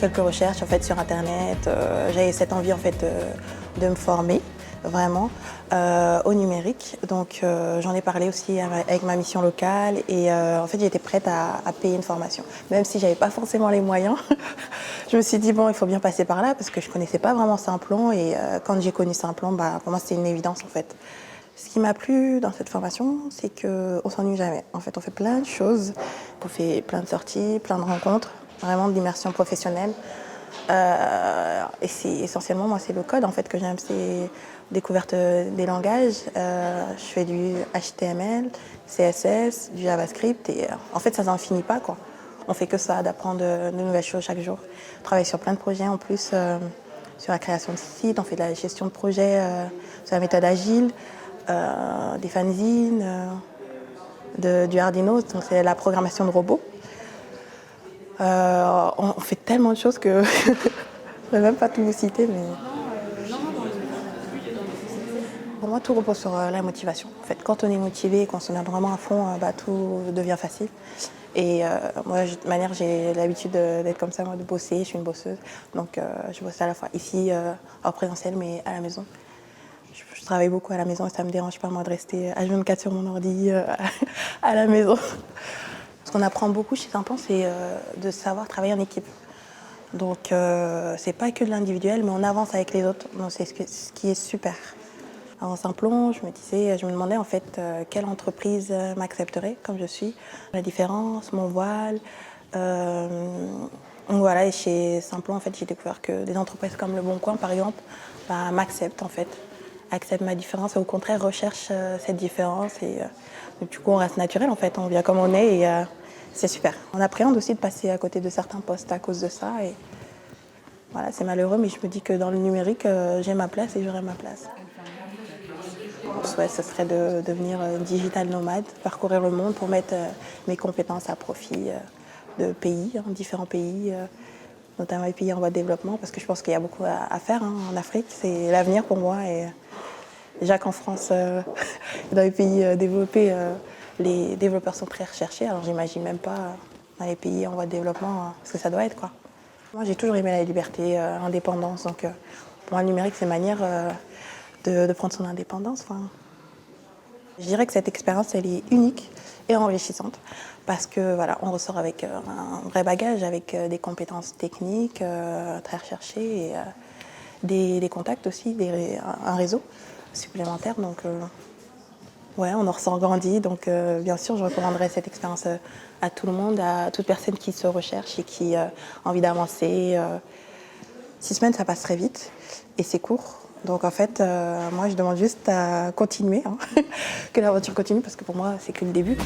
quelques recherches en fait sur internet. J'avais cette envie en fait de me former vraiment au numérique. Donc j'en ai parlé aussi avec ma mission locale et en fait j'étais prête à payer une formation. Même si j'avais pas forcément les moyens, je me suis dit bon il faut bien passer par là parce que je connaissais pas vraiment Simplon et quand j'ai connu Simplon, pour moi c'était une évidence en fait. Ce qui m'a plu dans cette formation, c'est qu'on ne s'ennuie jamais. En fait, on fait plein de choses. On fait plein de sorties, plein de rencontres, vraiment de l'immersion professionnelle. Et c'est essentiellement, moi, c'est le code en fait que j'aime, c'est découverte des langages. Je fais du HTML, CSS, du JavaScript et en fait, ça n'en finit pas, quoi. On fait que ça, d'apprendre de nouvelles choses chaque jour. On travaille sur plein de projets en plus, sur la création de sites, on fait de la gestion de projets, sur la méthode agile. Des fanzines, du Arduino, donc c'est la programmation de robots. On fait tellement de choses que je ne vais même pas tout vous citer. Mais... Pour moi, tout repose sur la motivation. En fait, quand on est motivé, quand on se met vraiment à fond, tout devient facile. Et moi, de toute manière, j'ai l'habitude d'être comme ça, moi, de bosser. Je suis une bosseuse. Donc, je bosse à la fois ici, en présentiel, mais à la maison. Je travaille beaucoup à la maison et ça ne me dérange pas, moi, de rester H24 sur mon ordi à la maison. Ce qu'on apprend beaucoup chez Simplon, c'est de savoir travailler en équipe. Donc, c'est pas que de l'individuel, mais on avance avec les autres. Donc, c'est ce qui est super. En Simplon, je me demandais en fait quelle entreprise m'accepterait comme je suis. La différence, mon voile. Donc voilà, et chez Simplon, en fait, j'ai découvert que des entreprises comme Le Bon Coin, par exemple, m'acceptent en fait. Acceptent ma différence et au contraire recherchent cette différence. Et du coup, on reste naturel en fait, on vient comme on est et c'est super. On appréhende aussi de passer à côté de certains postes à cause de ça. Et voilà, c'est malheureux, mais je me dis que dans le numérique, j'ai ma place et j'aurai ma place. Mon souhait, ce serait de devenir digital nomade, parcourir le monde pour mettre mes compétences à profit de pays, différents pays, notamment les pays en voie de développement, parce que je pense qu'il y a beaucoup à faire en Afrique. C'est l'avenir pour moi. Et déjà qu'en France, dans les pays développés, les développeurs sont très recherchés. Alors j'imagine même pas dans les pays en voie de développement ce que ça doit être, quoi. Moi, j'ai toujours aimé la liberté, l'indépendance. Donc pour moi, le numérique, c'est une manière de prendre son indépendance. Enfin, je dirais que cette expérience, elle est unique et enrichissante parce que voilà, on ressort avec un vrai bagage, avec des compétences techniques très recherchées et des contacts aussi, un réseau supplémentaire. Donc, ouais, on en ressort grandi. Donc, bien sûr, je recommanderais cette expérience à tout le monde, à toute personne qui se recherche et qui a envie d'avancer. 6 semaines, ça passe très vite et c'est court. Donc en fait, moi je demande juste à continuer, que l'aventure continue parce que pour moi c'est que le début.